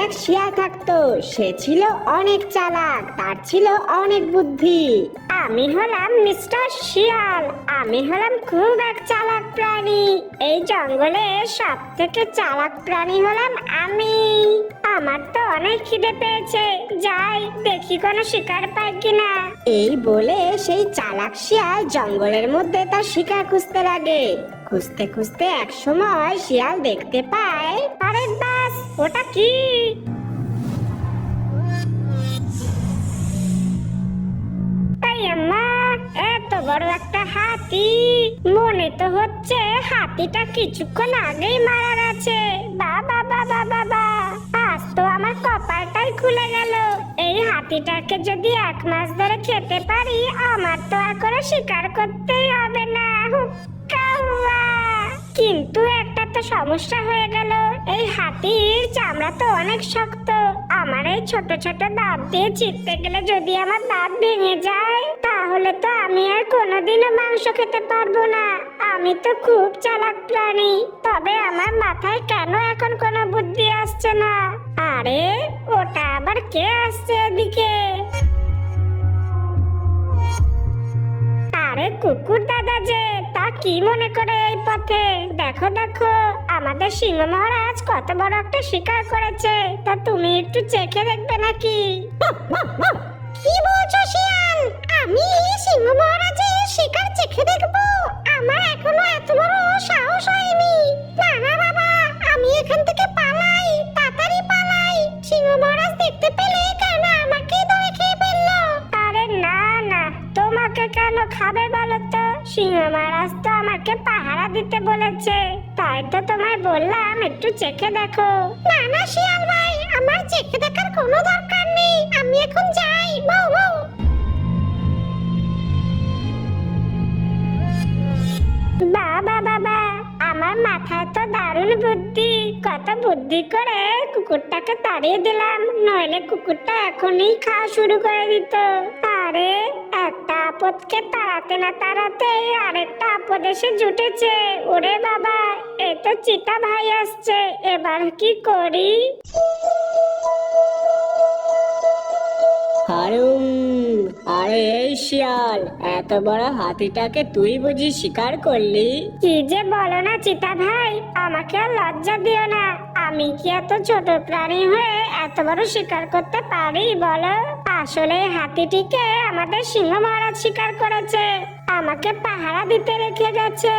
এক শিয়াল থাকতো। সে ছিল অনেক চালাক, তার ছিল অনেক বুদ্ধি। আমি হলাম মিস্টার শিয়াল। আমি হলাম খুব এক চালাক প্রাণী। এই জঙ্গলে সব থেকে চালাক প্রাণী হলাম আমি। আমার তো অনেক খিদে পেয়েছে, যাই দেখি কোনো শিকার পাই কিনা। এই বলে সেই চালাক শিয়াল জঙ্গলের মধ্যে তার শিকার খুঁজতে লাগে। খুঁজতে খুঁজতে এক সময় শিয়াল দেখতে পায়, আরে বাস, ওটা কি? আম্মা, এত বড় একটা হাতি! মনে তো হচ্ছে হাতিটা কিছুক্ষণ আগেই মারা গেছে। বাবা বাবা বাবা, আজ তো আমার কপালটাই খুলে গেল। এই হাতিটাকে যদি 1 মাস ধরে খেতে পারি, আমার তো আর কোনো শিকার করতেই হবে না। হুক্কা হুয়া! কিন্তু একটা তো সমস্যা হয়ে গেল, এই হাতির চামড়া তো অনেক শক্ত। আমার এই ছোট ছোট দাঁত দিয়ে চিপতে গেলে যদি আমার দাঁত ভেঙে যায়, তাহলে তো আমি আর কোনোদিনও মাংস খেতে পারবো না। আমি তো খুব চালাক প্রাণী, তবে আমার মাথায় কেন এখন কোনো বুদ্ধি আসছে না? আরে, ওটা আবার কে আসছে এদিকে? আরে কুকুর দাদা যে, তা কি মনে করে এই পথে? দেখো দেখো, আমাদের সিংহ মহারাজ কত বড় একটা শিকার করেছে। তা তুমি একটু চেখে দেখবে নাকি? কি বলছো শিয়াল? আমি সিংহ মহারাজের শিকার চেখে দেখবো? আমার এখনো এত বড় সাহস হয়নি। না না বাবা, আমি এখান থেকে পালাই, তাড়াতাড়ি পালাই। সিংহ মহারাজ দেখতে পেলে কেন আমাকেই ধরে খেয়ে ফেললো? আরে না না, তোমাকে কেন খাবে বলো তো? সিংহ মহারাজ তো আমাকে পাহারা দিতে বলেছে, তাই তো তোমায় বললাম একটু চেখে দেখো। না না শিয়াল ভাই, আমার চেখে দেখার কোনো দরকার নেই। আমি এখন যাই। বাউ বাউ। বাবা বাবা, আমার মাথায় তো দারুণ বুদ্ধি। কত বুদ্ধি করে কুকুরটাকে তাড়িয়ে দিলাম, নইলে কুকুরটা এখনই খাওয়া শুরু করে দিত। আরে, একটা আপদকে তাড়াতে না তাড়াতে আরেকটা আপদ এসে জুটেছে। ওরে বাবা, এ তো চিতা ভাই আসছে, এবার কি করি? হারুম, আরে এই শিয়াল, এত বড় হাতিটাকে তুই বুঝি শিকার করলি? কি যে বলো না চিতা ভাই, আমাকে আর লজ্জা দিও না। আমি কি এত ছোট প্রাণী হয়ে এত বড় শিকার করতে পারি বলো? আসলে হাতিটিকে আমাদের সিংহ মহারাজ শিকার করেছে, আমাকে পাহারা দিতে রেখে গেছে।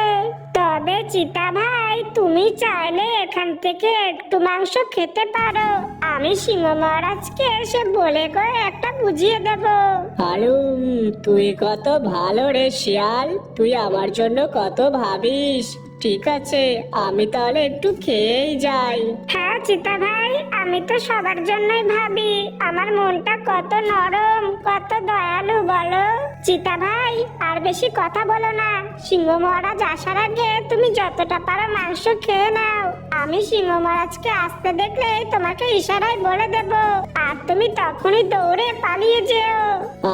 তবে চিতা ভাই, তুমি চাইলে এখান থেকে একটু মাংস খেতে পারো। আমি সিংহ মহারাজকে এসে বলে করে একটা বুঝিয়ে দেব। হারুম, তুই কত ভালো রে শিয়াল, তুই আমার জন্য কত ভাবিস। ঠিক আছে, আমি তাহলে একটু খেয়েই যাই। হ্যাঁ চিতা ভাই, আমি তো সবার জন্যই ভাবি। আমার মনটা কত নরম, কত দয়ালু বলো। চিতা ভাই, আর বেশি কথা বলো না। সিংহ মহারাজ আসার আগে তুমি যতটা পারো মাংস খেয়ে নাও। আমি সিংহ মহারাজকে আসতে দেখলে তোমাকে ইশারায় বলে দেব, আর তুমি তখনই দৌড়ে পালিয়ে যেও।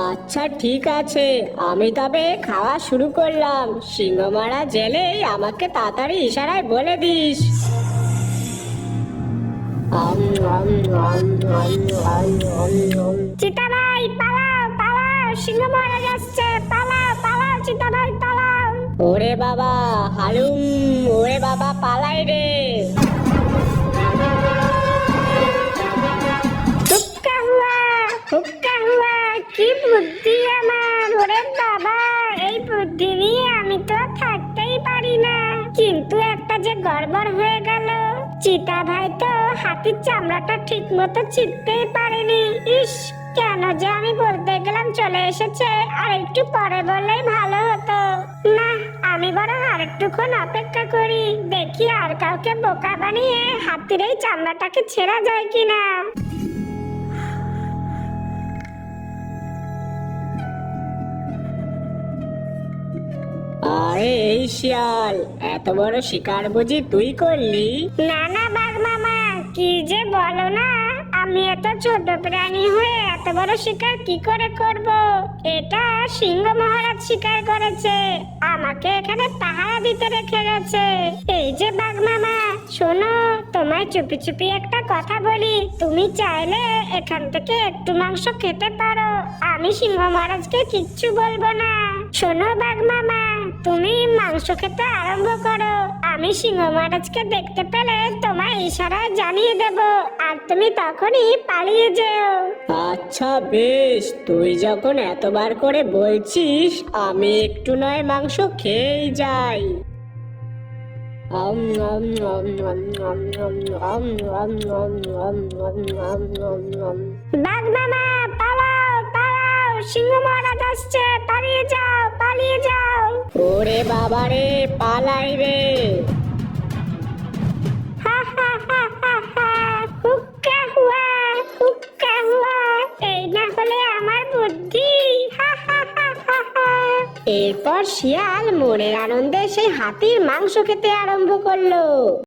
আচ্ছা ঠিক আছে, আমি তবে খাওয়া শুরু করলাম। সিংহ মারা জেলেই আমাকে তাড়াতাড়ি ইশারায় বলে দিস। চিতা ভাই পালাও পালাও, সিংহ মহারাজ আসছে, পালাও পালাও চিতা ভাই পালাও। ওরে বাবা হালুম, ওরে বাবা পালাই রে। হুক্কা হুয়া, হুক্কা হুয়া, কি বুদ্ধি আমার! ওরে বাবা, এই বুদ্ধি নিয়ে আমি তো আর থাকতেই পারি না। কিন্তু একটা যে গড়বড় হয়ে গেল, চিতা ভাই তো হাতির চামড়াটা ঠিক মতো চিপতেই পারেনি। ইস, কেন যে আমি বলতে গেলাম চলে এসেছে, আর একটু পরে বললেই ভালো হতো। না, আমি বরং আরেকটুক্ষণ অপেক্ষা করি, দেখি আর কাউকে বোকা বানিয়ে হাতির এই চামড়াটাকে ছেঁড়া যায় কিনা। আরে এই শিয়াল, এত বড় শিকার বুঝি তুই করলি? না না বাঘ মামা, কি যে বলো না, আমি আমি এত ছোট প্রাণী হয়ে এত বড় শিকার কি করে করব? এটা সিংহ মহারাজ শিকার করেছে, আমাকে এখানে পাহারা দিতে রেখে গেছে। এই যে বাঘ মামা, শোনো, তোমায় চুপি চুপি একটা কথা বলি। তুমি চাইলে এখান থেকে একটু মাংস খেতে পারো, আমি সিংহ মহারাজকে কিচ্ছু বলবো না। শোনো বাঘ মামা, তুমি মাংস খেতে আরম্ভ করো, আমি সিংহ মহারাজকে দেখতে পেলে তোমায় ইশারায় জানিয়ে দেব, আর তুমি তখনই পালিয়ে যেও। আচ্ছা বেশ, তুই যখন এতবার করে বলছিস, আমি একটু নয় মাংস খেয়েই যাই। আম, আম, আম, আম, আম, আম, আম, আম, আম, আম, আম, আম, আম, আম। বাঘ মামা, পালাও পালাও, সিংহ মহারাজ আসছে, পালিয়ে যাও পালিয়ে যাও। ওরে বাবা রে, পালাই রে। হা হা হা হা হা, হুক্কা হুয়া হুক্কা হুয়া, এই না হলে আমার বুদ্ধি। হা হা হা হা হা। এরপর শিয়াল মনের আনন্দে সেই হাতির মাংস খেতে আরম্ভ করলো।